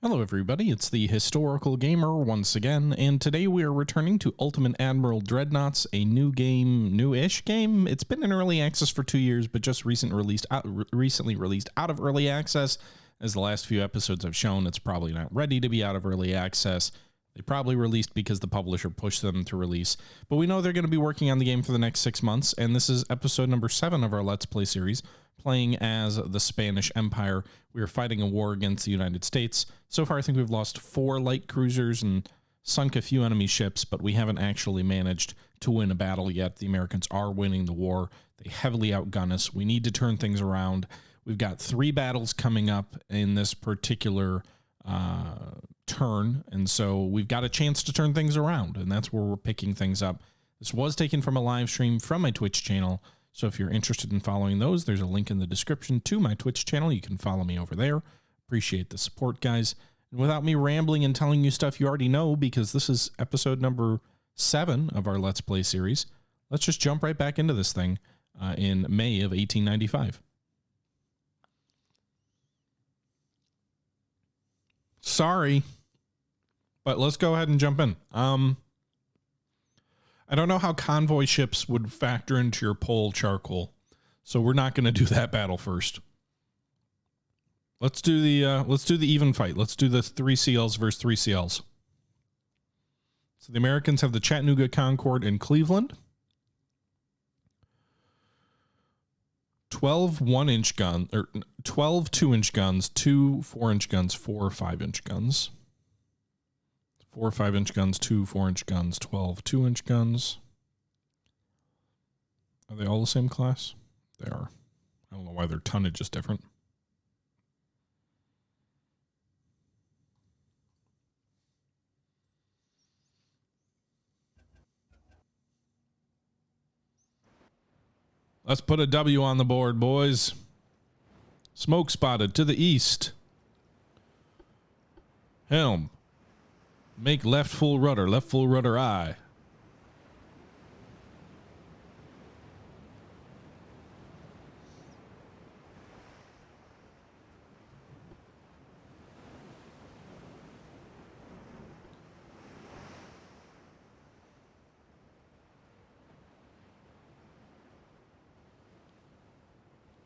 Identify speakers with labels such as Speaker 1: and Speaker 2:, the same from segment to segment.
Speaker 1: Hello everybody, it's the Historical Gamer once again, and today we are returning to Ultimate Admiral Dreadnoughts, a new game, new-ish game. It's been in early access for 2 years, but just recently released out of early access. As the last few episodes have shown, it's probably not ready to be out of early access. They probably released because the publisher pushed them to release, but we know they're going to be working on the game for the next 6 months, and this is episode number 7 of our Let's Play series, playing as the Spanish Empire. We are fighting a war against the United States. So far, I think we've lost 4 light cruisers and sunk a few enemy ships, but we haven't actually managed to win a battle yet. The Americans are winning the war. They heavily outgun us. We need to turn things around. We've got 3 battles coming up in this particular turn, and so we've got a chance to turn things around, and that's where we're picking things up. This was taken from a live stream from my Twitch channel, so if you're interested in following those, there's a link in the description to my Twitch channel. You can follow me over there. Appreciate the support, guys. And without me rambling and telling you stuff you already know, because this is episode number 7 of our Let's Play series, let's just jump right back into this thing in May of 1895. Sorry, but let's go ahead and jump in. I don't know how convoy ships would factor into your pole charcoal, so we're not going to do that battle first. Let's do the even fight. Let's do the 3 CLs versus 3 CLs. So the Americans have the Chattanooga, Concord, and Cleveland. 12 1-inch guns, or 12 2-inch guns, 2 4-inch guns, 4 5-inch guns. 4 5-inch guns, 2 4-inch guns, 12 2-inch guns. Are they all the same class? They are. I don't know why their tonnage is different. Let's put a W on the board, boys. Smoke spotted to the east. Helm. Make left full rudder aye.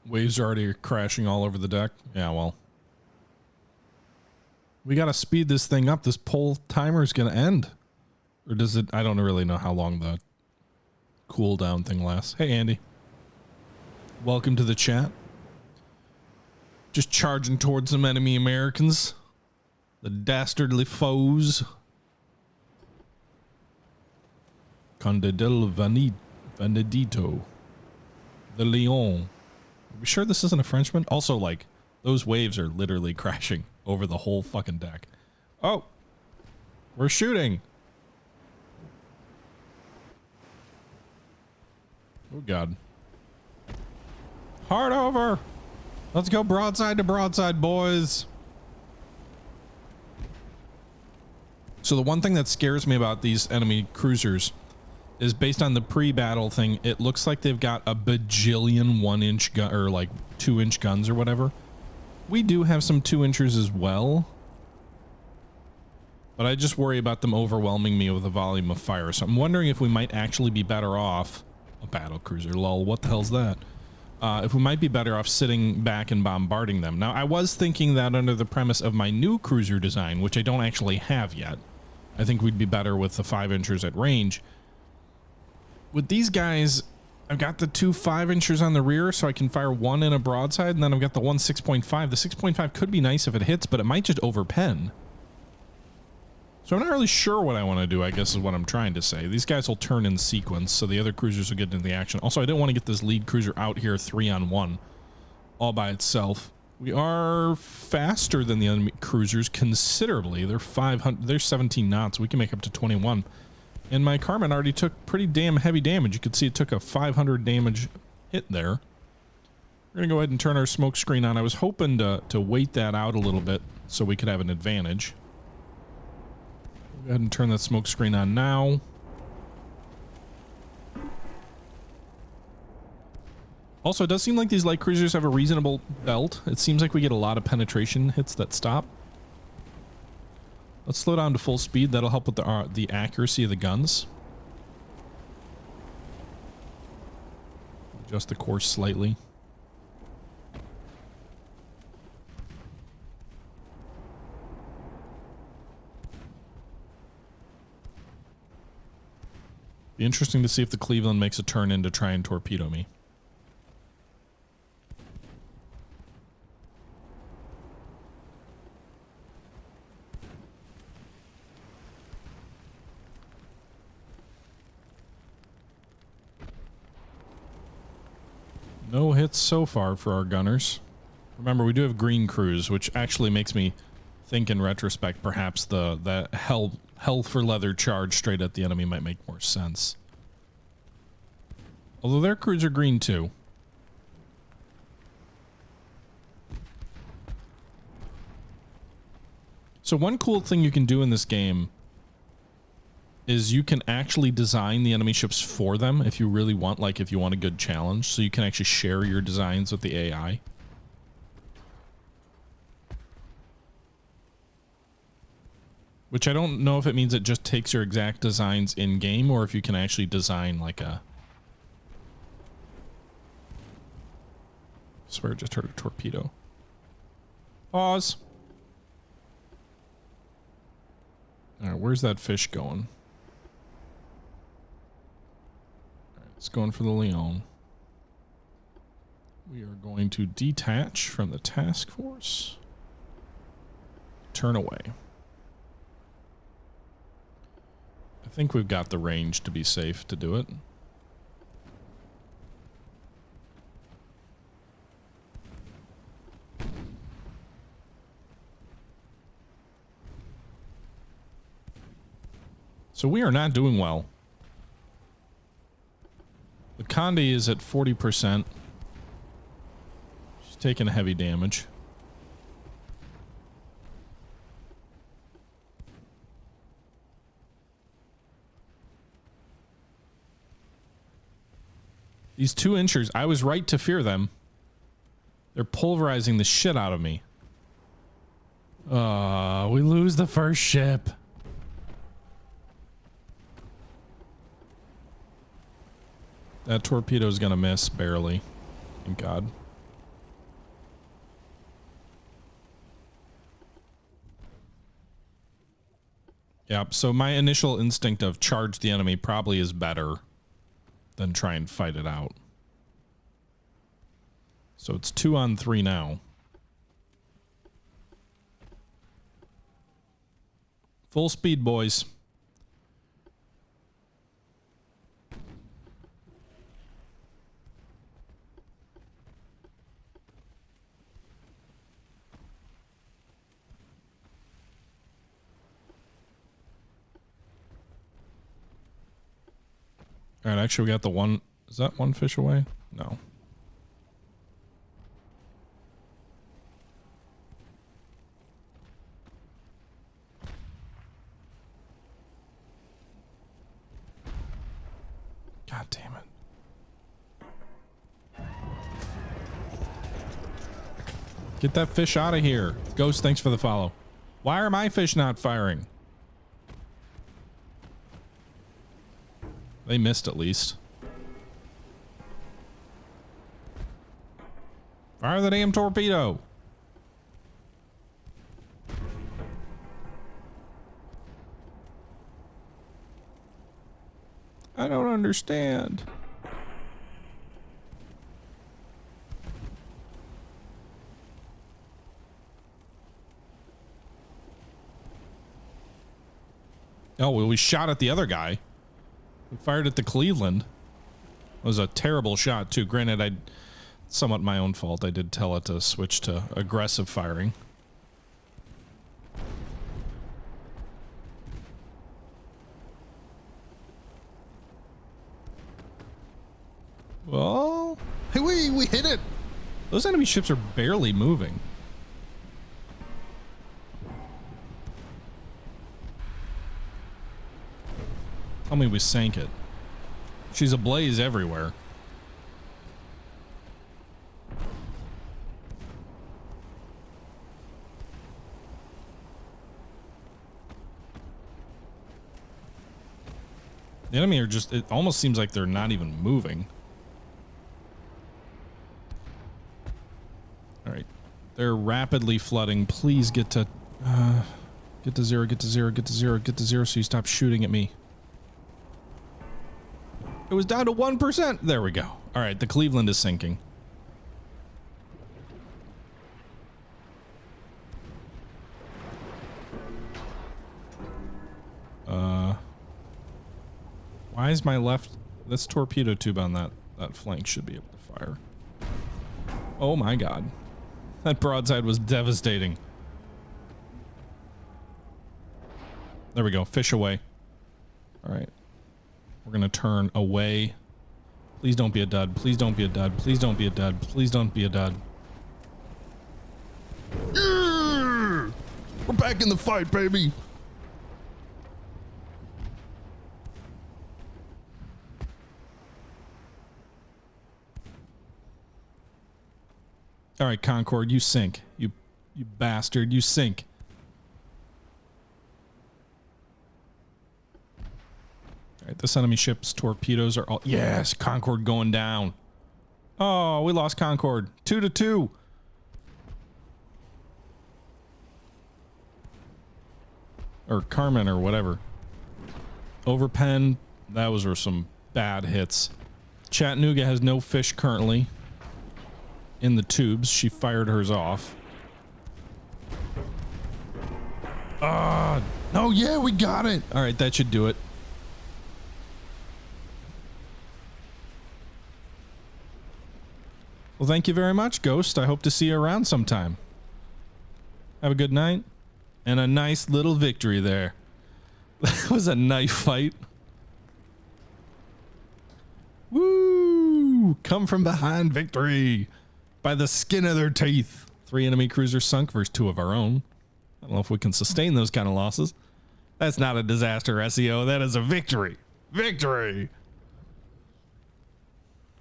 Speaker 1: Waves are already crashing all over the deck. Yeah, well. We got to speed this thing up. This pole timer is going to end. Or does it? I don't really know how long the cooldown thing lasts. Hey, Andy. Welcome to the chat. Just charging towards some enemy Americans. The dastardly foes. Conde del Venedito. The Leon. Are we sure this isn't a Frenchman? Also, like, those waves are literally crashing over the whole fucking deck. Oh, we're shooting. Oh, God. Hard over. Let's go broadside to broadside, boys. So the one thing that scares me about these enemy cruisers is based on the pre-battle thing, it looks like they've got a bajillion 1-inch gun or like 2-inch guns or whatever. We do have some 2-inchers as well, but I just worry about them overwhelming me with the volume of fire. So I'm wondering if we might actually be better off a battle cruiser. Lol, what the hell's that? If we might be better off sitting back and bombarding them. Now, I was thinking that under the premise of my new cruiser design, which I don't actually have yet. I think we'd be better with the 5-inchers at range. With these guys, I've got the 2 5-inchers on the rear, so I can fire 1 in a broadside, and then I've got the 1 6.5. The 6.5 could be nice if it hits, but it might just overpen. So I'm not really sure what I want to do, I guess is what I'm trying to say. These guys will turn in sequence, so the other cruisers will get into the action. Also, I didn't want to get this lead cruiser out here 3-on-1 all by itself. We are faster than the enemy cruisers considerably. They're 17 knots. We can make up to 21. And my Carmen already took pretty damn heavy damage. You could see it took a 500 damage hit there. We're going to go ahead and turn our smoke screen on. I was hoping to wait that out a little bit so we could have an advantage. We'll go ahead and turn that smoke screen on now. Also, it does seem like these light cruisers have a reasonable belt. It seems like we get a lot of penetration hits that stop. Let's slow down to full speed. That'll help with the accuracy of the guns. Adjust the course slightly. Be interesting to see if the Cleveland makes a turn in to try and torpedo me. No hits so far for our gunners. Remember, we do have green crews, which actually makes me think in retrospect perhaps the hell for leather charge straight at the enemy might make more sense. Although their crews are green too. So one cool thing you can do in this game is you can actually design the enemy ships for them if you really want, like if you want a good challenge. So you can actually share your designs with the AI. Which I don't know if it means it just takes your exact designs in game or if you can actually design like a... I swear I just heard a torpedo. Pause. All right, where's that fish going? It's going for the Leon. We are going to detach from the task force. Turn away. I think we've got the range to be safe to do it. So we are not doing well. The Conde is at 40%. She's taking heavy damage. These 2-inchers, I was right to fear them. They're pulverizing the shit out of me. We lose the first ship. That torpedo's gonna miss, barely. Thank God. Yep, so my initial instinct of charge the enemy probably is better than try and fight it out. So it's 2 on 3 now. Full speed, boys. All right, actually we got the one. Is that one fish away? No. God damn it. Get that fish out of here. Ghost, thanks for the follow. Why are my fish not firing? They missed at least. Fire the damn torpedo. I don't understand. Oh, well, we shot at the other guy. We fired at the Cleveland. It was a terrible shot too. Granted, somewhat my own fault. I did tell it to switch to aggressive firing. Well, hey, we hit it. Those enemy ships are barely moving. Tell me we sank it. She's ablaze everywhere. The enemy are just, it almost seems like they're not even moving. All right. They're rapidly flooding. Please get to zero, get to zero, get to zero, get to zero so you stop shooting at me. It was down to 1%. There we go. All right, the Cleveland is sinking. Why is my left... This torpedo tube on that flank should be able to fire. Oh my god. That broadside was devastating. There we go. Fish away. All right. We're going to turn away. Please don't be a dud. Please don't be a dud. Please don't be a dud. Please don't be a dud. We're back in the fight, baby. All right, Concord, you sink. You bastard, you sink. All right, this enemy ship's torpedoes are all... Yes, Concord going down. Oh, we lost Concord. 2-2. Or Carmen or whatever. Overpen, those were some bad hits. Chattanooga has no fish currently in the tubes. She fired hers off. No, yeah, we got it. All right, that should do it. Well, thank you very much, Ghost. I hope to see you around sometime. Have a good night. And a nice little victory there. That was a knife fight. Woo! Come from behind victory. By the skin of their teeth. 3 enemy cruisers sunk versus 2 of our own. I don't know if we can sustain those kind of losses. That's not a disaster, SEO. That is a victory. Victory!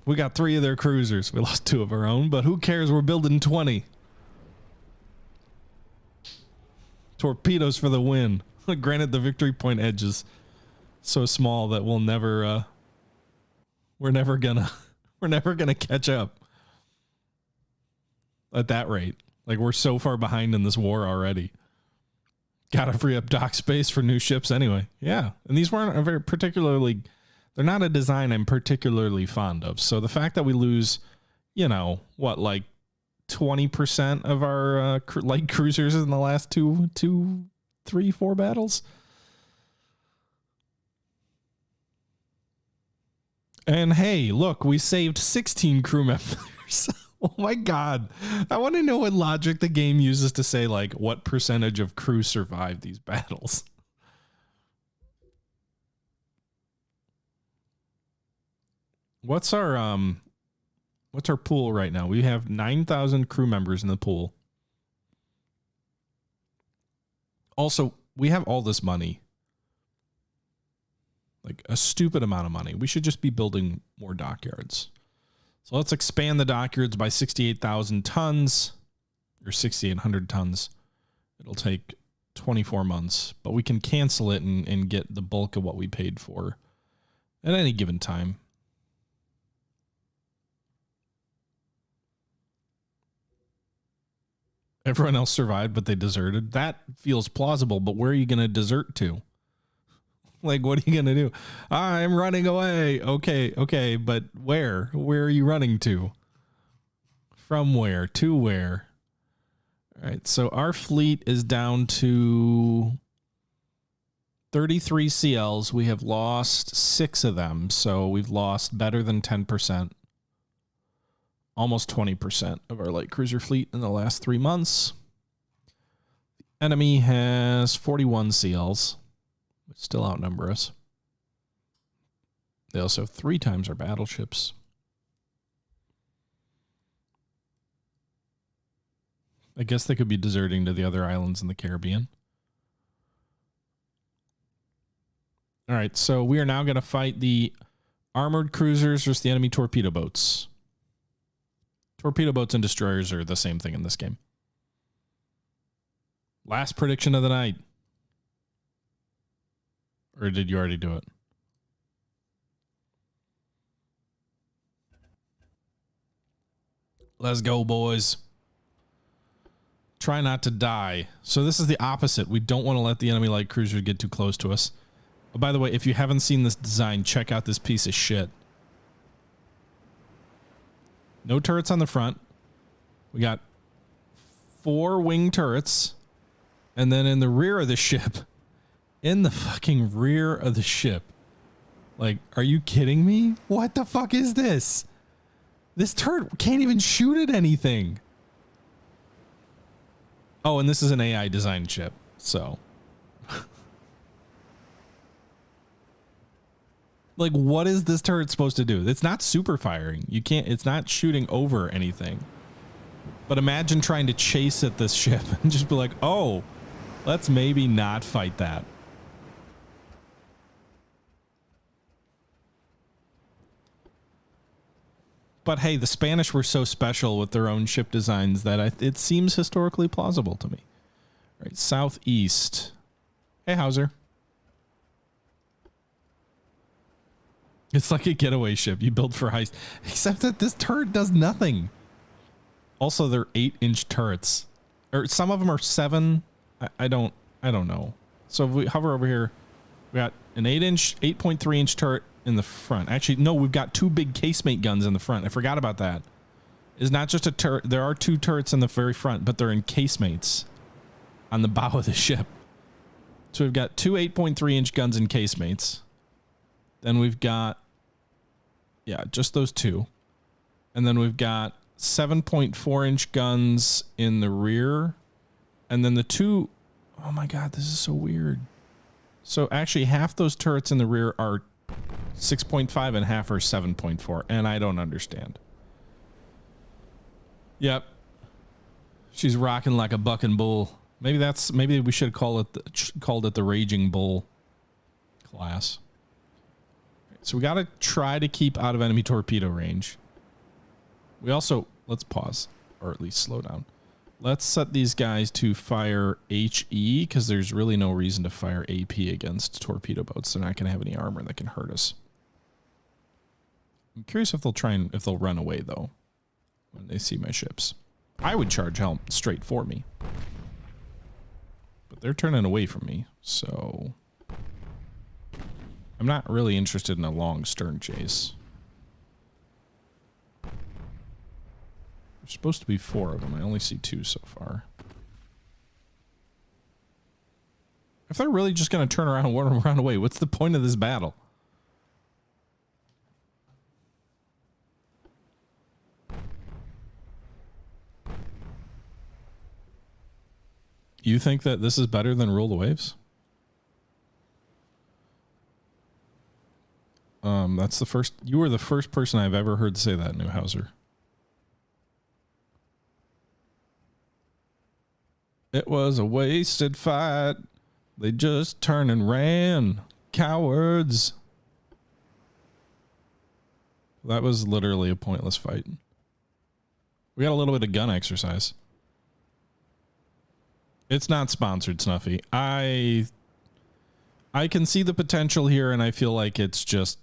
Speaker 1: We got 3 of their cruisers. We lost 2 of our own, but who cares? We're building 20. Torpedoes for the win. Granted, the victory point edge is so small that we'll never, we're never gonna catch up at that rate. Like, we're so far behind in this war already. Gotta free up dock space for new ships anyway. Yeah, and these weren't a very particularly... They're not a design I'm particularly fond of. So the fact that we lose, you know, what, like 20% of our light cruisers in the last 2, 3, 4 battles. And hey, look, we saved 16 crew members. Oh my god. I want to know what logic the game uses to say, like, what percentage of crew survived these battles. What's our pool right now? We have 9,000 crew members in the pool. Also, we have all this money. Like a stupid amount of money. We should just be building more dockyards. So let's expand the dockyards by 68,000 tons or 6,800 tons. It'll take 24 months, but we can cancel it and get the bulk of what we paid for at any given time. Everyone else survived, but they deserted. That feels plausible, but where are you going to desert to? Like, what are you going to do? I'm running away. Okay, but where? Where are you running to? From where? To where? All right, so our fleet is down to 33 CLs. We have lost 6 of them, so we've lost better than 10%. Almost 20% of our light cruiser fleet in the last 3 months. The enemy has 41 CLs, which still outnumber us. They also have 3 times our battleships. I guess they could be deserting to the other islands in the Caribbean. All right, so we are now going to fight the armored cruisers versus the enemy torpedo boats. Torpedo boats and destroyers are the same thing in this game. Last prediction of the night. Or did you already do it? Let's go, boys. Try not to die. So this is the opposite. We don't want to let the enemy light cruiser get too close to us. Oh, by the way, if you haven't seen this design, check out this piece of shit. No turrets on the front. We got 4 wing turrets. And then in the rear of the ship, in the fucking rear of the ship. Like, are you kidding me? What the fuck is this? This turret can't even shoot at anything. Oh, and this is an AI designed ship, so. Like, what is this turret supposed to do? It's not super firing. You can't, it's not shooting over anything. But imagine trying to chase at this ship and just be like, oh, let's maybe not fight that. But hey, the Spanish were so special with their own ship designs that it seems historically plausible to me. All right, southeast. Hey, Hauser. It's like a getaway ship you build for heist, except that this turret does nothing. Also, they're 8-inch turrets, or some of them are 7. I don't know. So if we hover over here, we got an 8.3-inch turret in the front. Actually, no, we've got 2 big casemate guns in the front. I forgot about that. It's not just a turret. There are 2 turrets in the very front, but they're in casemates on the bow of the ship. So we've got 2 8.3-inch guns in casemates. Then we've got, yeah, just those 2. And then we've got 7.4-inch guns in the rear. And then the 2, oh my God, this is so weird. So actually half those turrets in the rear are 6.5 and half are 7.4, and I don't understand. Yep. She's rocking like a bucking bull. Maybe we should called it the Raging Bull class. So we got to try to keep out of enemy torpedo range. We also, let's pause, or at least slow down. Let's set these guys to fire HE, because there's really no reason to fire AP against torpedo boats. They're not going to have any armor that can hurt us. I'm curious if they'll run away though when they see my ships. I would charge helm straight for me, but they're turning away from me, so I'm not really interested in a long stern chase. There's supposed to be 4 of them. I only see 2 so far. If they're really just going to turn around and run away, what's the point of this battle? You think that this is better than Rule the Waves? That's the first. You were the first person I've ever heard say that, Newhauser. It was a wasted fight. They just turned and ran. Cowards. That was literally a pointless fight. We got a little bit of gun exercise. It's not sponsored, Snuffy. I can see the potential here, and I feel like it's just...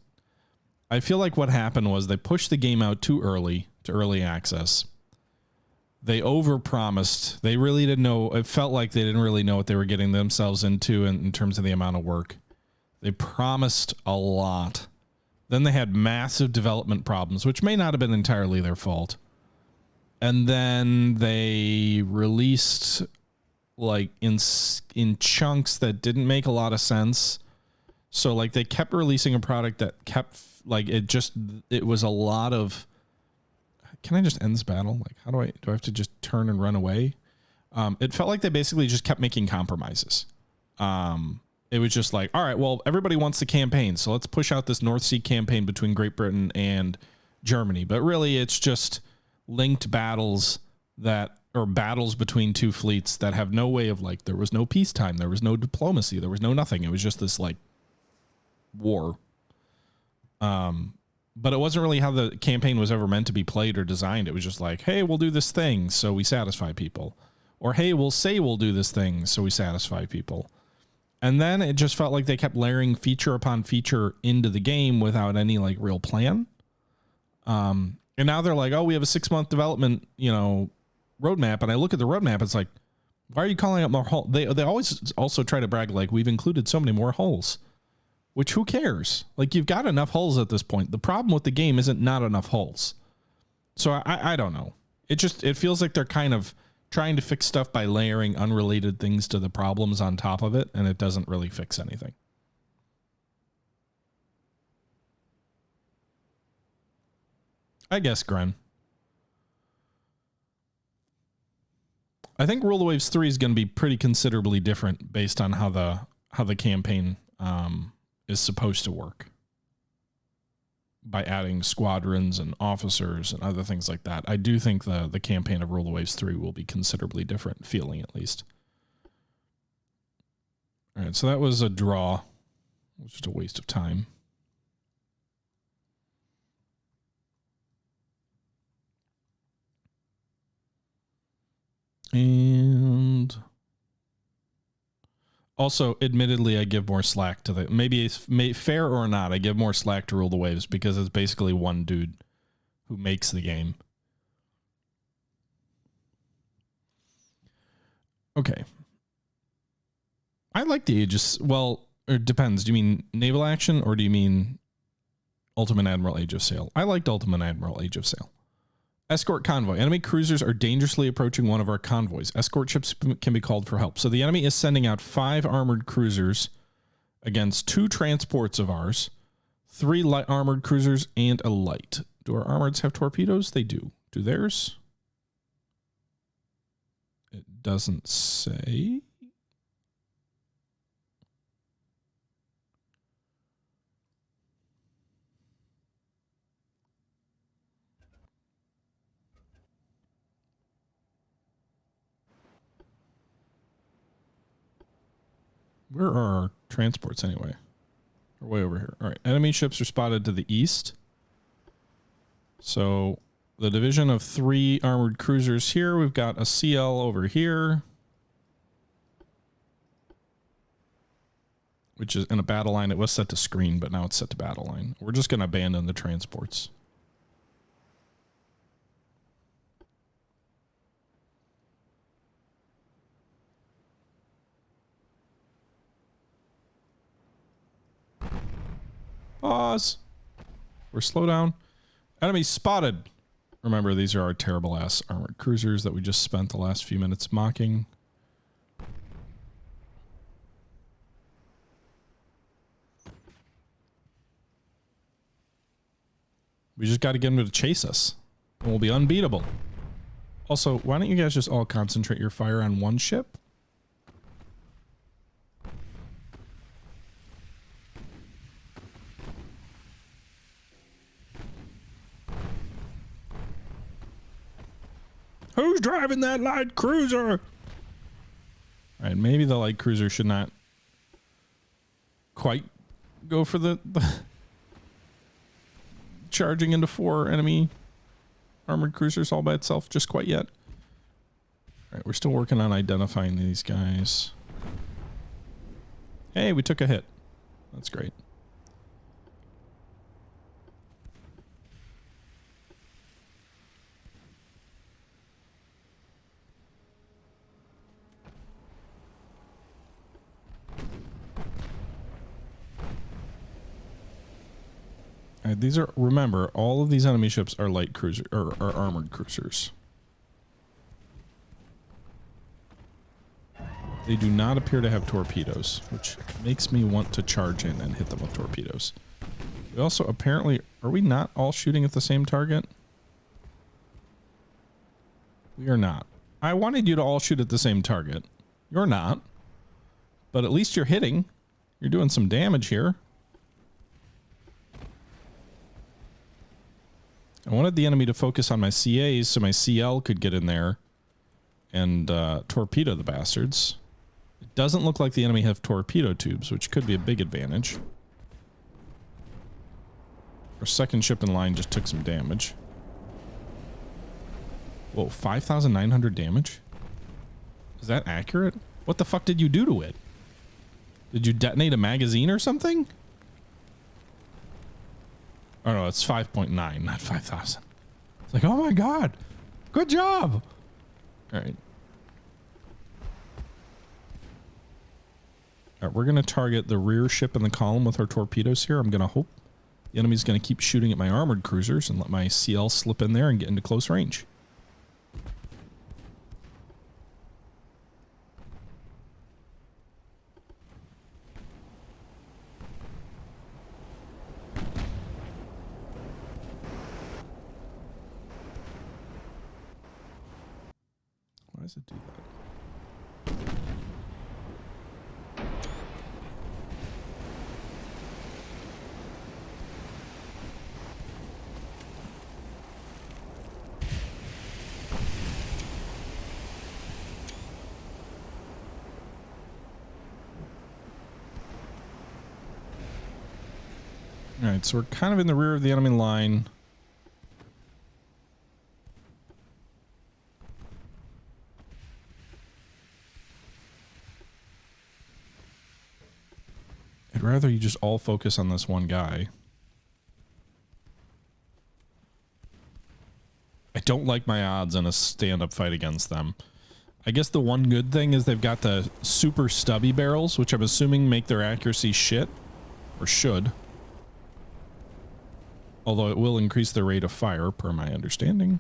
Speaker 1: I feel like what happened was they pushed the game out too early to early access. They overpromised. They really didn't know. It felt like they didn't really know what they were getting themselves into in terms of the amount of work. They promised a lot. Then they had massive development problems, which may not have been entirely their fault. And then they released like in chunks that didn't make a lot of sense. So like they kept releasing a product that kept like it was a lot of... Can I just end this battle? Like, how do I have to just turn and run away? It felt like they basically just kept making compromises. It was just like, all right, well, everybody wants the campaign, so let's push out this North Sea campaign between Great Britain and Germany. But really, it's just linked battles or battles between 2 fleets that have no way of, like, there was no peacetime, there was no diplomacy, there was no nothing. It was just this like war. But it wasn't really how the campaign was ever meant to be played or designed. It was just like, hey, we'll do this thing so we satisfy people. Or, hey, we'll say we'll do this thing so we satisfy people. And then it just felt like they kept layering feature upon feature into the game without any like real plan. And And now they're like, oh, we have a 6-month development, you know, roadmap. And I look at the roadmap, it's like, why are you calling out more hull? They always also try to brag like we've included so many more hulls, which who cares? Like you've got enough hulls at this point. The problem with the game isn't not enough hulls. So I don't know. It feels like they're kind of trying to fix stuff by layering unrelated things to the problems on top of it. And it doesn't really fix anything. I guess, Gren. I think Rule the Waves 3 is going to be pretty considerably different based on how the campaign is supposed to work. By adding squadrons and officers and other things like that. I do think the campaign of Rule the Waves 3 will be considerably different, feeling at least. All right, so that was a draw. It was just a waste of time. And also, admittedly, I give more slack to the, maybe it's fair or not, I give more slack to Rule the Waves because it's basically one dude who makes the game. Okay. I like the Aegis. Well, it depends. Do you mean naval action or do you mean Ultimate Admiral Age of Sail? I liked Ultimate Admiral Age of Sail. Escort convoy. Enemy cruisers are dangerously approaching one of our convoys. Escort ships can be called for help. So the enemy is sending out 5 armored cruisers against 2 transports of ours, 3 light armored cruisers, and a light. Do our armoreds have torpedoes? They do. Do theirs? It doesn't say. Where are our transports anyway? They're way over here. All right. Enemy ships are spotted to the east. So the division of 3 armored cruisers here. We've got a CL over here, which is in a battle line. It was set to screen, but now it's set to battle line. We're just going to abandon the transports. Pause. We're slow down. Enemy spotted. Remember, these are our terrible ass armored cruisers that we just spent the last few minutes mocking. We just got to get them to chase us, and we'll be unbeatable. Also, why don't you guys just all concentrate your fire on one ship? Who's driving that light cruiser? All right, maybe the light cruiser should not quite go for the charging into 4 enemy armored cruisers all by itself just quite yet. All right, we're still working on identifying these guys. Hey, we took a hit. That's great. All right, these are, remember, all of these enemy ships are light cruiser or are armored cruisers. They do not appear to have torpedoes, which makes me want to charge in and hit them with torpedoes. We also apparently, are we not all shooting at the same target? We are not. I wanted you to all shoot at the same target. You're not. But at least you're hitting. You're doing some damage here. I wanted the enemy to focus on my CAs so my CL could get in there and torpedo the bastards. It doesn't look like the enemy have torpedo tubes, which could be a big advantage. Our second ship in line just took some damage. Whoa, 5,900 damage? Is that accurate? What the fuck did you do to it? Did you detonate a magazine or something? Oh no, it's 5.9, not 5,000. It's like, oh my god, good job. All right. All right, we're going to target the rear ship in the column with our torpedoes here. I'm going to hope the enemy's going to keep shooting at my armored cruisers and let my CL slip in there and get into close range. Why does it do that? All right, so we're kind of in the rear of the enemy line. I'd rather you just all focus on this one guy. I don't like my odds in a stand-up fight against them. I guess the one good thing is they've got the super stubby barrels, which I'm assuming make their accuracy shit. Or should. Although it will increase the rate of fire, per my understanding.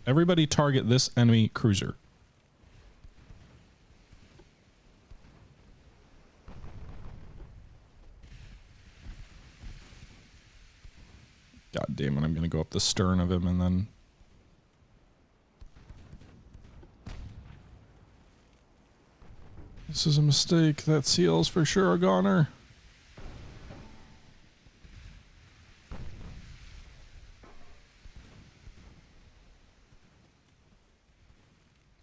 Speaker 1: Everybody target this enemy cruiser. God damn it, I'm going to go up the stern of him and then... This is a mistake. That CL's for sure a goner.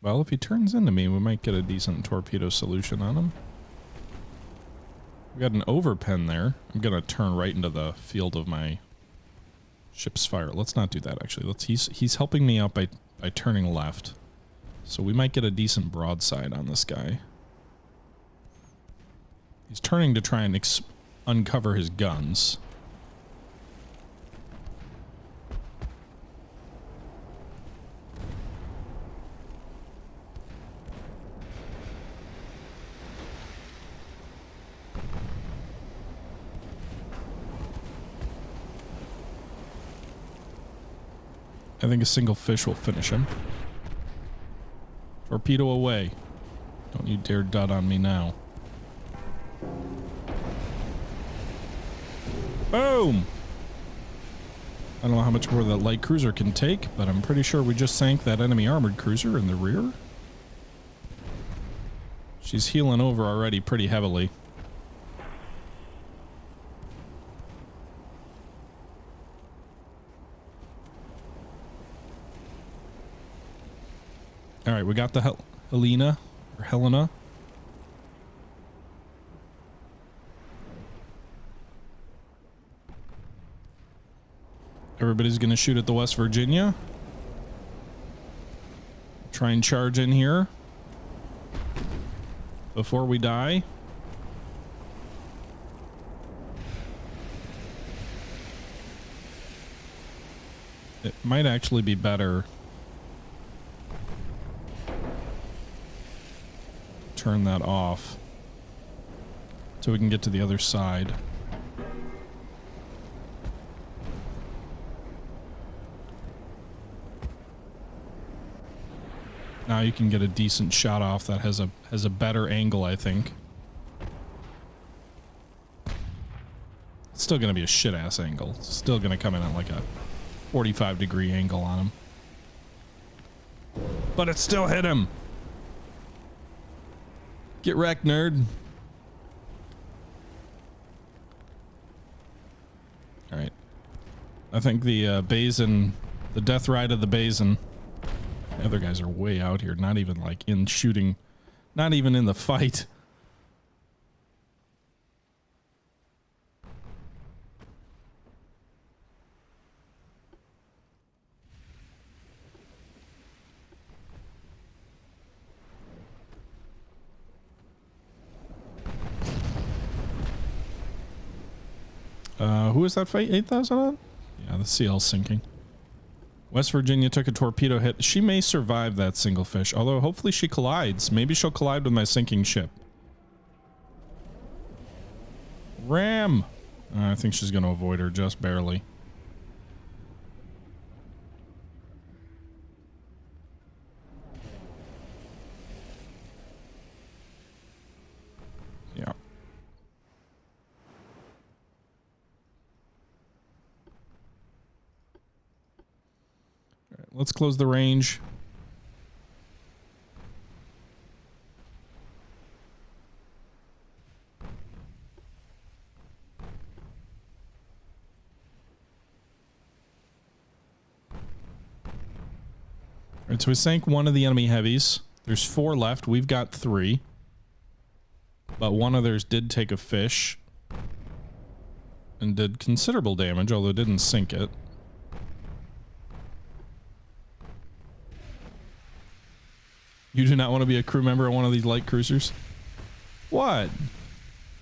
Speaker 1: Well, if he turns into me, we might get a decent torpedo solution on him. We got an overpen there. I'm going to turn right into the field of my ship's fire. Let's not do that, actually. He's helping me out by turning left. So we might get a decent broadside on this guy. He's turning to try and uncover his guns. I think a single fish will finish him. Torpedo away. Don't you dare dud on me now. Boom! I don't know how much more that light cruiser can take, but I'm pretty sure we just sank that enemy armored cruiser in the rear. She's healing over already pretty heavily. Alright, we got the Helena. Everybody's gonna shoot at the West Virginia. Try and charge in here before we die. It might actually be better. Turn that off so we can get to the other side. Now you can get a decent shot off that has a better angle, I think. It's still going to be a shit-ass angle. It's still going to come in at like a 45-degree angle on him. But it still hit him! Get wrecked, nerd. Alright. I think the Basin, the death ride of the Basin. The other guys are way out here, not even like in shooting, not even in the fight. Who is that fight? 8,000 on? Yeah, the CL's sinking. West Virginia took a torpedo hit. She may survive that single fish, although hopefully she collides. Maybe she'll collide with my sinking ship. Ram! I think she's going to avoid her just barely. Yeah. All right, let's close the range. All right, so we sank one of the enemy heavies. There's 4 left. We've got 3. But one of theirs did take a fish and did considerable damage, although it didn't sink it. You do not want to be a crew member on one of these light cruisers? What?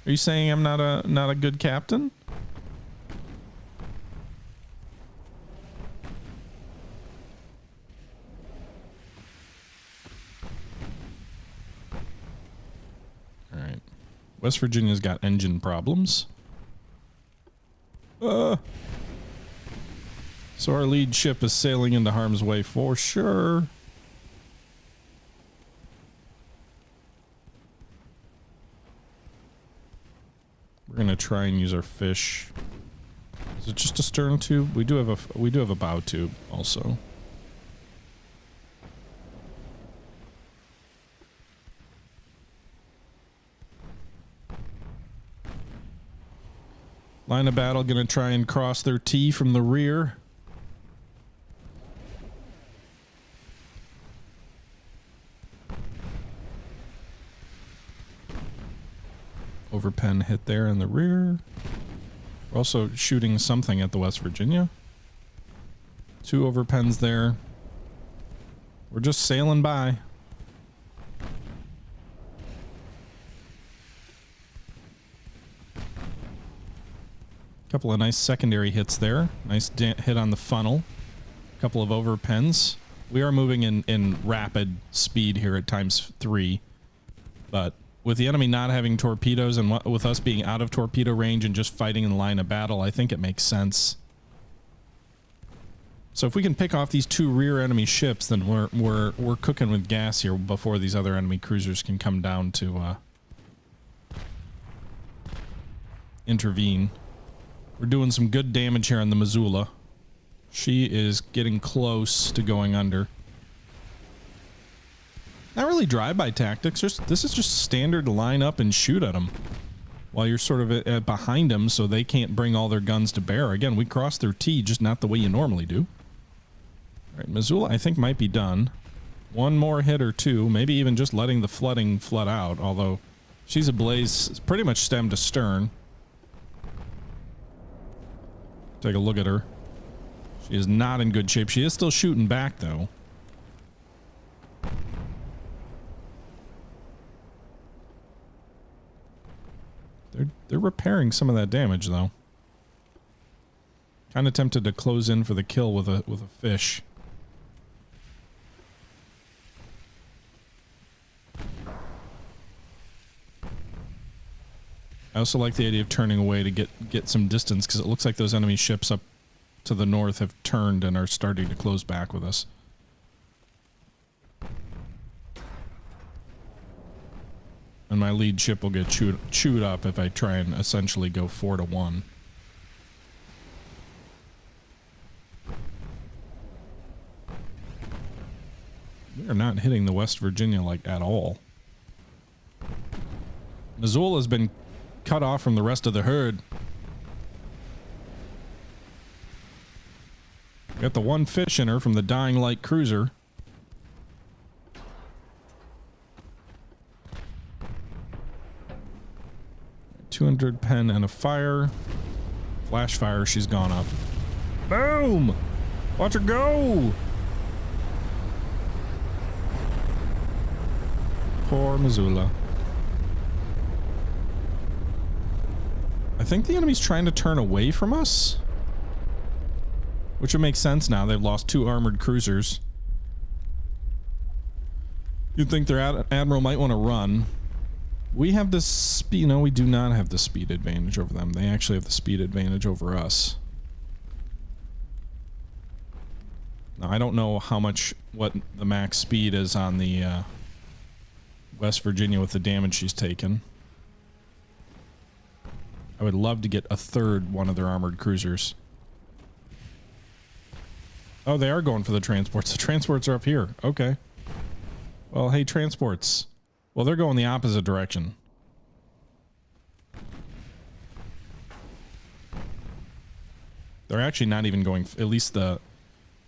Speaker 1: Are you saying I'm not a good captain? West Virginia's got engine problems. So our lead ship is sailing into harm's way for sure. We're gonna try and use our fish. Is it just a stern tube? We do have a bow tube also. Line of battle gonna try and cross their T from the rear. Overpen hit there in the rear. We're also shooting something at the West Virginia. 2 overpens there. We're just sailing by. Couple of nice secondary hits there. Nice hit on the funnel. Couple of overpens. We are moving in rapid speed here at ×3. But with the enemy not having torpedoes and with us being out of torpedo range and just fighting in the line of battle, I think it makes sense. So if we can pick off these 2 rear enemy ships, then we're cooking with gas here before these other enemy cruisers can come down to intervene. We're doing some good damage here on the Missoula. She is getting close to going under. Not really drive-by tactics. This is just standard line up and shoot at them while you're sort of behind them so they can't bring all their guns to bear. Again, we cross their T, just not the way you normally do. All right, Missoula, I think, might be done. 1 more hit or 2, maybe even just letting the flooding flood out, although she's ablaze pretty much stem to stern. Take a look at her. She is not in good shape. She is still shooting back, though. They're repairing some of that damage, though. Kind of tempted to close in for the kill with a fish. I also like the idea of turning away to get some distance, because it looks like those enemy ships up to the north have turned and are starting to close back with us. And my lead ship will get chewed up if I try and essentially go 4-1. We are not hitting the West Virginia like at all. Missoula has been cut off from the rest of the herd. Got the 1 fish in her from the dying light cruiser. .200 pen and a fire. Flash fire, she's gone up. Boom! Watch her go! Poor Missoula. I I think the enemy's trying to turn away from us. Which would make sense now. They've lost 2 armored cruisers. You'd think their Admiral might want to run. We have this speed. No, we do not have the speed advantage over them. They actually have the speed advantage over us. Now, I don't know what the max speed is on the West Virginia with the damage she's taken. I would love to get a third one of their armored cruisers. Oh, they are going for the transports. The transports are up here. Okay. Well, hey, transports. Well, they're going the opposite direction. They're actually not even going, at least the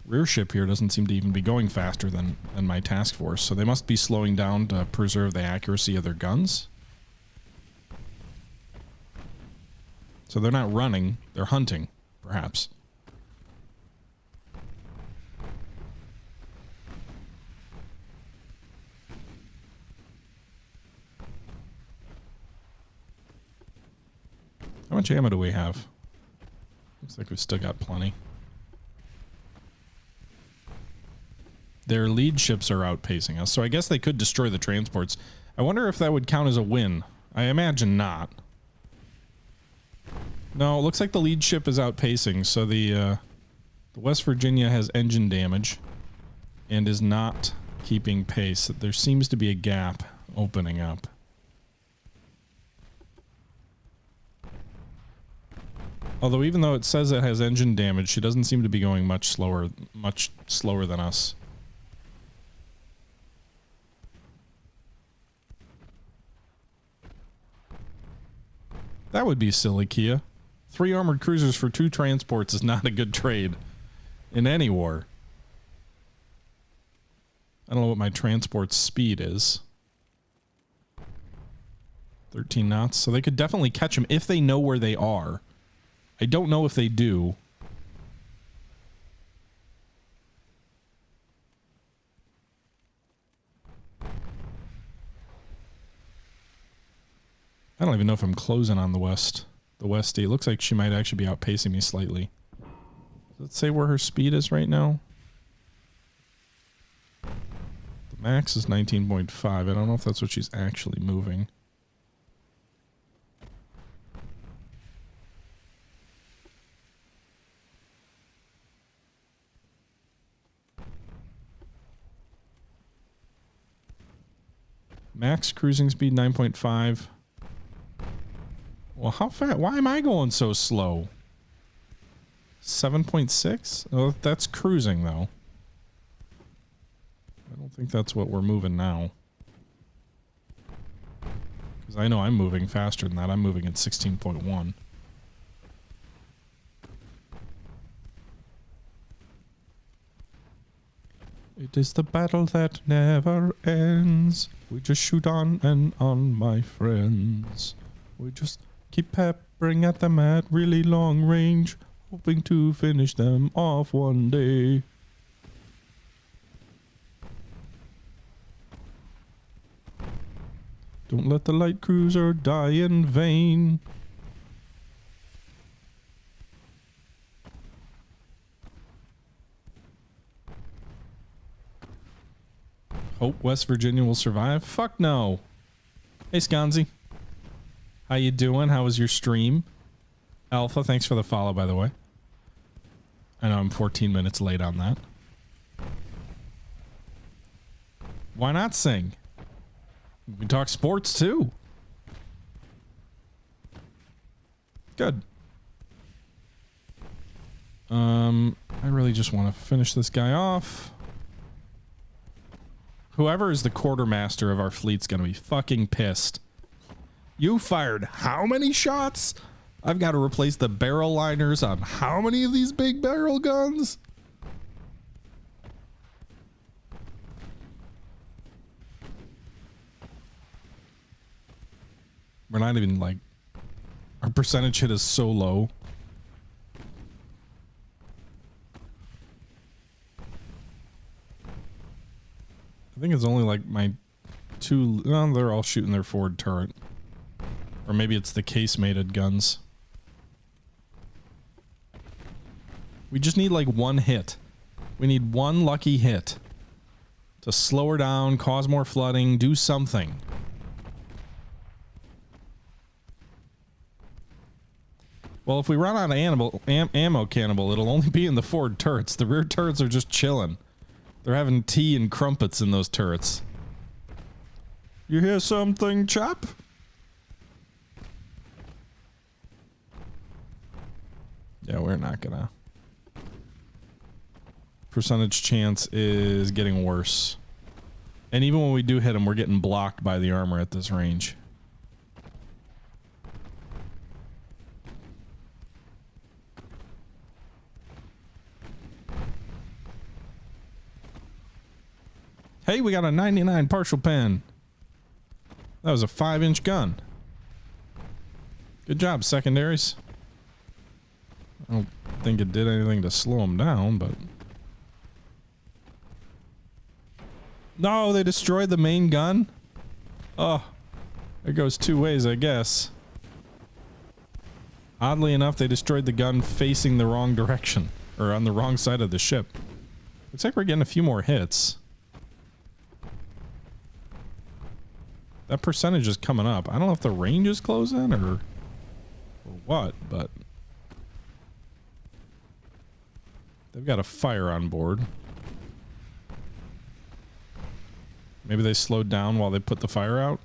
Speaker 1: rear ship here doesn't seem to even be going faster than my task force. So they must be slowing down to preserve the accuracy of their guns. So they're not running, they're hunting, perhaps. How much ammo do we have? Looks like we've still got plenty. Their lead ships are outpacing us, so I guess they could destroy the transports. I wonder if that would count as a win. I imagine not. No, it looks like the lead ship is outpacing, so the West Virginia has engine damage and is not keeping pace. There seems to be a gap opening up. Although even though it says it has engine damage, she doesn't seem to be going much slower than us. That would be silly, Kia. 3 armored cruisers for 2 transports is not a good trade in any war. I don't know what my transport speed is. 13 knots. So they could definitely catch them if they know where they are. I don't know if they do. I don't even know if I'm closing on the Westie. It looks like she might actually be outpacing me slightly. Let's say where her speed is right now. The max is 19.5. I don't know if that's what she's actually moving. Max cruising speed 9.5. Well, how fast? Why am I going so slow? 7.6? Oh, that's cruising, though. I don't think that's what we're moving now. Because I know I'm moving faster than that. I'm moving at 16.1. It is the battle that never ends. We just shoot on and on, my friends. We just keep peppering at them at really long range, hoping to finish them off one day. Don't let the light cruiser die in vain. Hope West Virginia will survive? Fuck no. Hey, Sconzi. How you doing? How was your stream? Alpha, thanks for the follow, by the way. I know I'm 14 minutes late on that. Why not sing? We can talk sports, too. Good. I really just want to finish this guy off. Whoever is the quartermaster of our fleet's gonna be fucking pissed. You fired how many shots? I've got to replace the barrel liners on how many of these big barrel guns? We're not even like... Our percentage hit is so low. I think it's only like my 2... No, they're all shooting their forward turret. Or maybe it's the case-mated guns. We just need like one hit. We need one lucky hit to slow her down, cause more flooding, do something. Well, if we run out of ammo cannibal, it'll only be in the forward turrets. The rear turrets are just chilling. They're having tea and crumpets in those turrets. You hear something, chap? Yeah, we're not gonna. Percentage chance is getting worse. And even when we do hit them, we're getting blocked by the armor at this range. Hey, we got a 99 partial pen. That was a 5-inch gun. Good job, secondaries. I don't think it did anything to slow them down, but... No, they destroyed the main gun? Oh, it goes two ways, I guess. Oddly enough, they destroyed the gun facing the wrong direction, or on the wrong side of the ship. Looks like we're getting a few more hits. That percentage is coming up. I don't know if the range is closing or what, but they've got a fire on board. Maybe they slowed down while they put the fire out.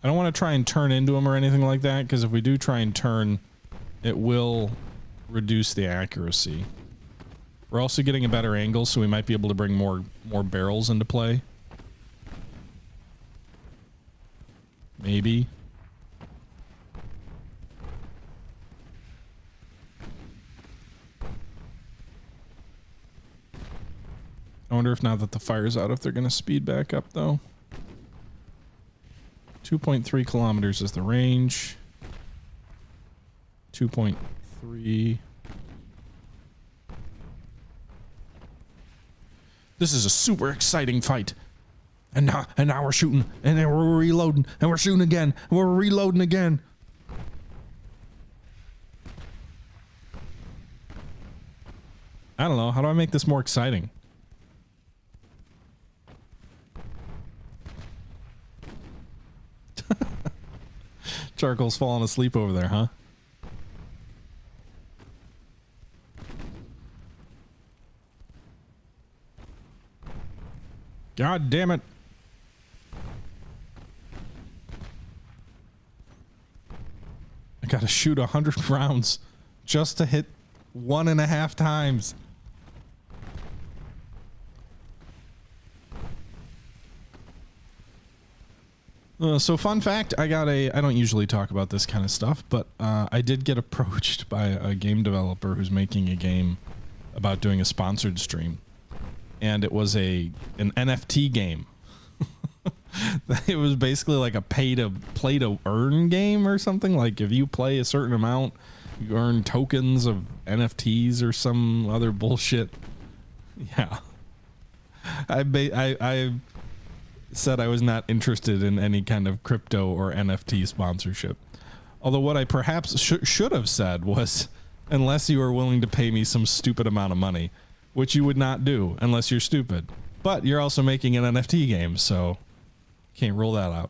Speaker 1: I don't want to try and turn into them or anything like that, because if we do try and turn, it will reduce the accuracy. We're also getting a better angle, so we might be able to bring more barrels into play. Maybe. I wonder if now that the fire's out, if they're going to speed back up, though. 2.3 kilometers is the range. 2.3... This is a super exciting fight. And now we're shooting, and then we're reloading, and we're shooting again, and we're reloading again. I don't know. How do I make this more exciting? Charcoal's falling asleep over there, huh? God damn it. I gotta shoot 100 rounds just to hit 1.5 times. So fun fact, I don't usually talk about this kind of stuff, but I did get approached by a game developer who's making a game about doing a sponsored stream. And it was an NFT game. It was basically like a play to earn game or something. Like if you play a certain amount, you earn tokens of NFTs or some other bullshit. Yeah. I said I was not interested in any kind of crypto or NFT sponsorship. Although what I perhaps should have said was, unless you are willing to pay me some stupid amount of money. Which you would not do unless you're stupid. But you're also making an NFT game, so can't rule that out.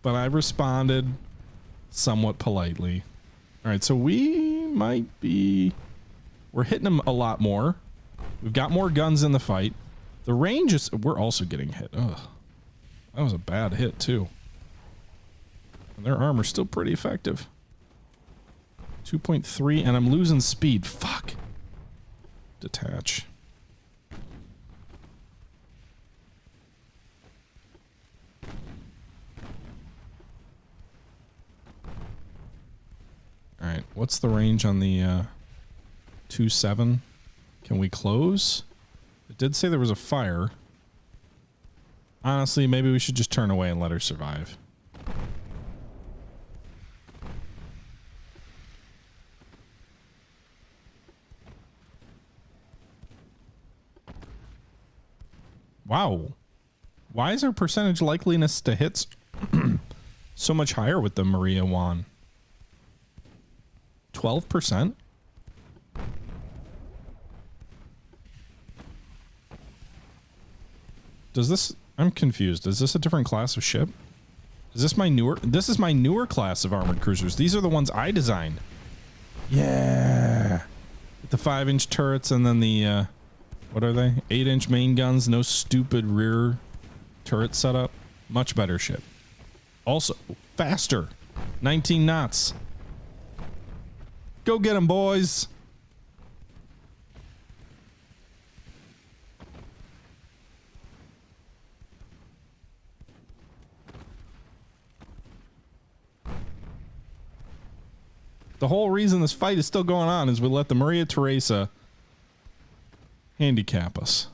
Speaker 1: But I responded somewhat politely. All right, so we might be... We're hitting them a lot more. We've got more guns in the fight. The range is... We're also getting hit. Ugh. That was a bad hit, too. Their armor's still pretty effective. 2.3, and I'm losing speed. Fuck. Detach. Alright, what's the range on the 2.7? Can we close? It did say there was a fire. Honestly, maybe we should just turn away and let her survive. Wow. Why is our percentage likeliness to hits so much higher with the Maria Juan? 12%? Does this... I'm confused. Is this a different class of ship? Is this my newer... This is my newer class of armored cruisers. These are the ones I designed. Yeah. With the 5-inch turrets and then the... what are they? 8-inch main guns. No stupid rear turret setup. Much better ship. Also, faster. 19 knots. Go get them, boys. The whole reason this fight is still going on is we let the Maria Teresa handicap us.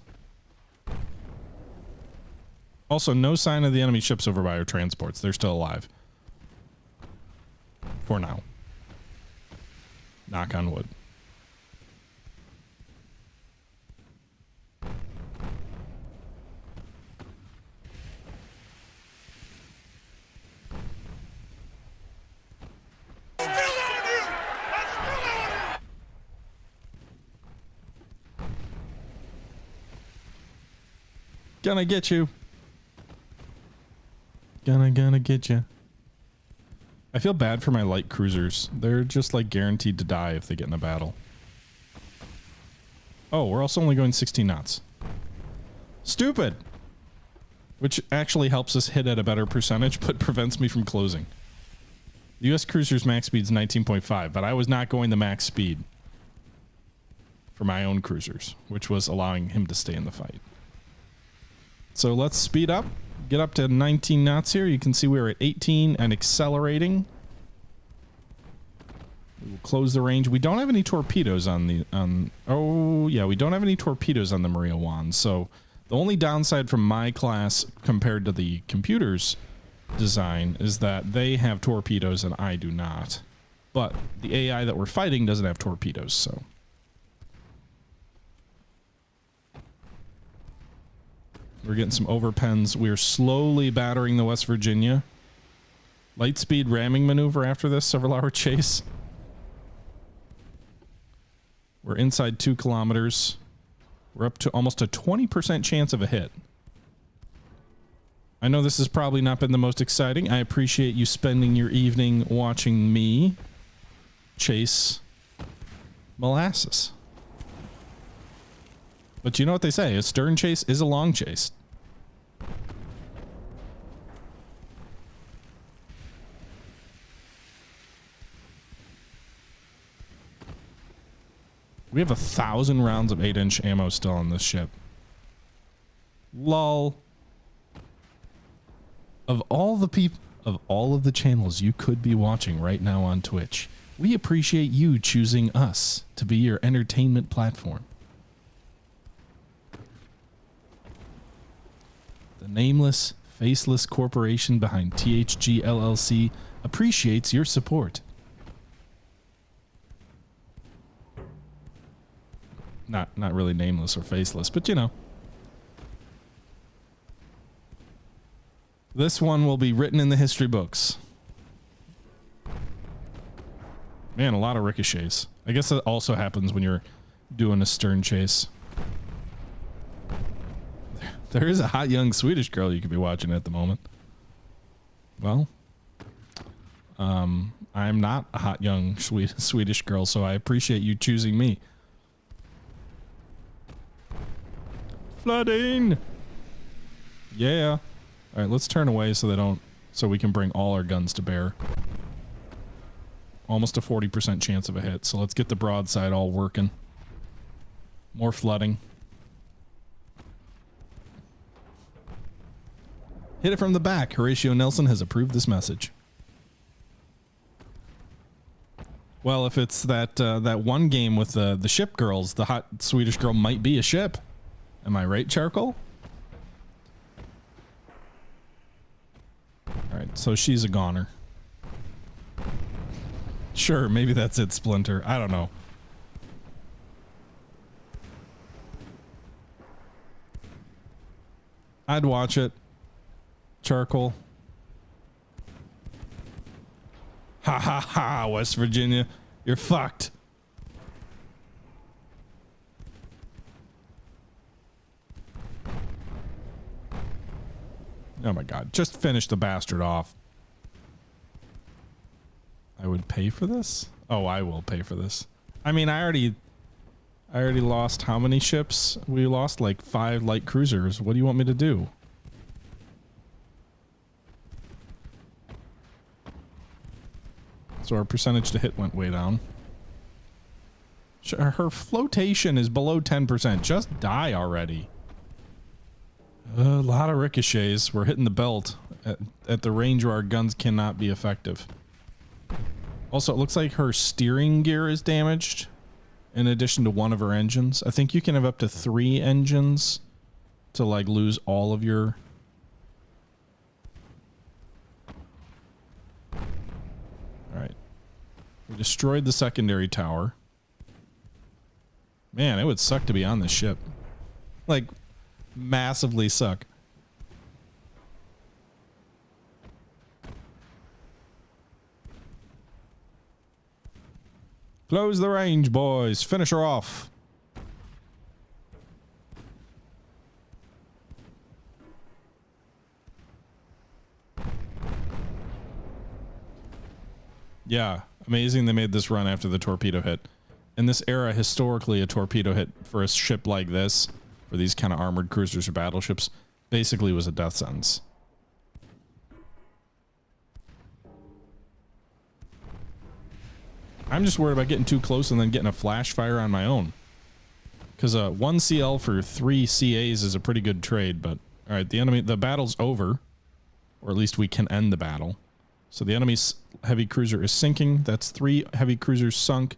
Speaker 1: Also, no sign of the enemy ships over by our transports. They're still alive. For now. Knock on wood. Gonna get you. Gonna get you. I feel bad for my light cruisers. They're just like guaranteed to die if they get in a battle. Oh, we're also only going 16 knots. Stupid! Which actually helps us hit at a better percentage, but prevents me from closing. The US cruiser's max speed is 19.5, but I was not going the max speed for my own cruisers, which was allowing him to stay in the fight. So let's speed up, get up to 19 knots here. You can see we're at 18 and accelerating. We will close the range. We don't have any torpedoes on the, oh yeah, we don't have any torpedoes on the Maria Juan. So the only downside from my class compared to the computer's design is that they have torpedoes and I do not. But the AI that we're fighting doesn't have torpedoes, so. We're getting some overpens. We're slowly battering the West Virginia. Light speed ramming maneuver after this several hour chase. We're inside 2 kilometers. We're up to almost a 20% chance of a hit. I know this has probably not been the most exciting. I appreciate you spending your evening watching me chase molasses. But you know what they say, a stern chase is a long chase. We have 1,000 rounds of 8-inch ammo still on this ship. Lol. Of all of the channels you could be watching right now on Twitch, we appreciate you choosing us to be your entertainment platform. The nameless, faceless corporation behind THG LLC appreciates your support. Not really nameless or faceless, but you know. This one will be written in the history books. Man, a lot of ricochets. I guess that also happens when you're doing a stern chase. There is a hot young Swedish girl you could be watching at the moment. Well, I'm not a hot young Swedish girl, so I appreciate you choosing me. Flooding! Yeah. All right, let's turn away so we can bring all our guns to bear. Almost a 40% chance of a hit, so let's get the broadside all working. More flooding. Hit it from the back. Horatio Nelson has approved this message. Well, if it's that one game with the ship girls, the hot Swedish girl might be a ship. Am I right, Charcoal? All right, so she's a goner. Sure, maybe that's it, Splinter. I don't know. I'd watch it. Charcoal. Ha ha ha, West Virginia. You're fucked. Oh my god, just finish the bastard off. I would pay for this? Oh, I will pay for this. I mean, I already lost how many ships? We lost like 5 light cruisers. What do you want me to do? So our percentage to hit went way down. Her flotation is below 10%. Just die already. A lot of ricochets. We're hitting the belt at the range where our guns cannot be effective. Also, it looks like her steering gear is damaged in addition to one of her engines. I think you can have up to 3 engines to like lose all of your... Alright. We destroyed the secondary tower. Man, it would suck to be on this ship. Like, massively suck. Close the range, boys. Finish her off. Yeah, amazing they made this run after the torpedo hit. In this era, historically, a torpedo hit for a ship like this, for these kind of armored cruisers or battleships, basically was a death sentence. I'm just worried about getting too close and then getting a flash fire on my own. Because 1 CL for 3 CAs is a pretty good trade, but... Alright, the battle's over. Or at least we can end the battle. So the enemy's heavy cruiser is sinking. That's 3 heavy cruisers sunk.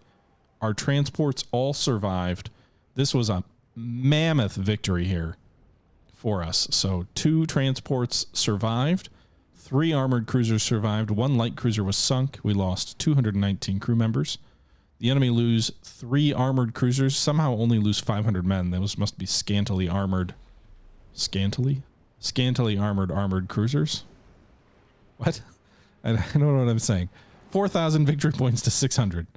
Speaker 1: Our transports all survived. This was a mammoth victory here for us. So 2 transports survived. 3 armored cruisers survived. 1 light cruiser was sunk. We lost 219 crew members. The enemy lose 3 armored cruisers. Somehow only lose 500 men. Those must be scantily armored. Scantily? Scantily armored cruisers? What? I don't know what I'm saying. 4,000 victory points to 600.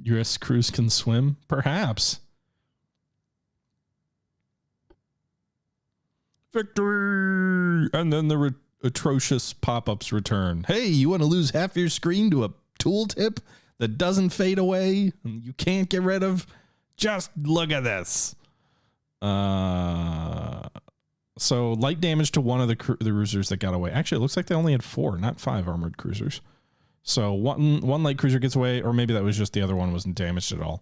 Speaker 1: US crews can swim? Perhaps. Victory! And then the atrocious pop-ups return. Hey, you want to lose half your screen to a tooltip that doesn't fade away and you can't get rid of? Just look at this. So light damage to one of the cruisers that got away. Actually, it looks like they only had 4, not 5 armored cruisers. So one light cruiser gets away, or maybe that was just the other one wasn't damaged at all.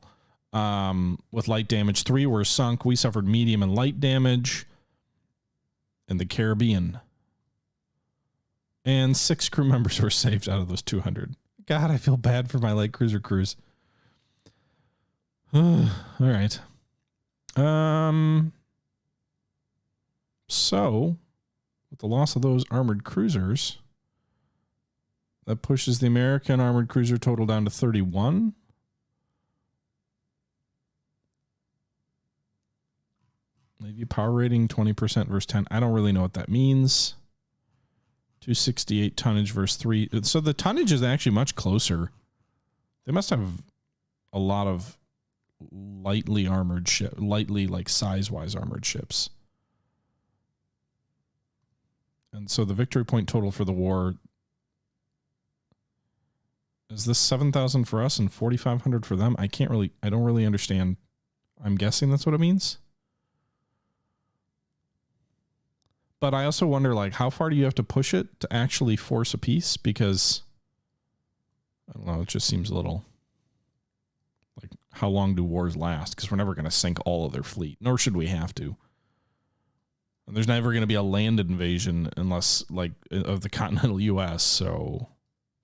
Speaker 1: With light damage, 3 were sunk. We suffered medium and light damage in the Caribbean. And 6 crew members were saved out of those 200. God, I feel bad for my light cruiser crews. All right. So, with the loss of those armored cruisers... That pushes the American armored cruiser total down to 31. Navy power rating 20% versus 10. I don't really know what that means. 268 tonnage versus 3. So the tonnage is actually much closer. They must have a lot of lightly armored ship, lightly like size-wise armored ships. And so the victory point total for the war... Is this 7,000 for us and 4,500 for them? I don't really understand. I'm guessing that's what it means. But I also wonder, like, how far do you have to push it to actually force a peace? Because, I don't know, it just seems a little... Like, how long do wars last? Because we're never going to sink all of their fleet, nor should we have to. And there's never going to be a land invasion unless, like, of the continental U.S., so...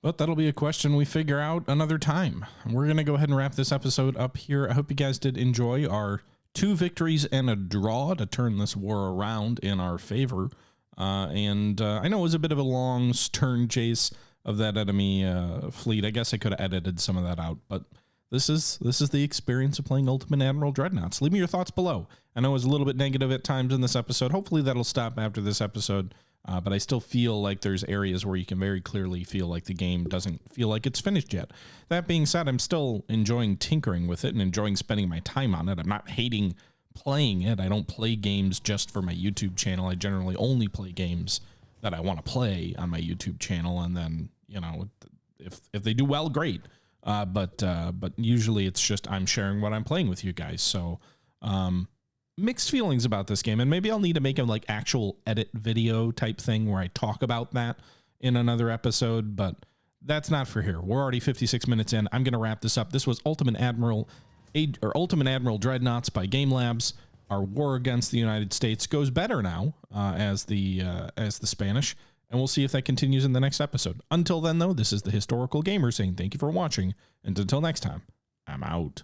Speaker 1: But that'll be a question we figure out another time. We're going to go ahead and wrap this episode up here. I hope you guys did enjoy our 2 victories and a draw to turn this war around in our favor. And I know it was a bit of a long turn chase of that enemy fleet. I guess I could have edited some of that out, but this is the experience of playing Ultimate Admiral Dreadnoughts. Leave me your thoughts below. I know it was a little bit negative at times in this episode. Hopefully that'll stop after this episode, but I still feel like there's areas where you can very clearly feel like the game doesn't feel like it's finished yet. That being said, I'm still enjoying tinkering with it and enjoying spending my time on it. I'm not hating playing it. I don't play games just for my YouTube channel. I generally only play games that I want to play on my YouTube channel, and then, you know, if they do well, great. But usually it's just I'm sharing what I'm playing with you guys. So mixed feelings about this game, and maybe I'll need to make a like actual edit video type thing where I talk about that in another episode, but that's not for here. We're already 56 minutes in. I'm going to wrap this up. This was Ultimate Admiral Dreadnoughts by Game Labs. Our war against the United States goes better now as the Spanish, and we'll see if that continues in the next episode. Until then, though, this is the Historical Gamer saying thank you for watching, and until next time, I'm out.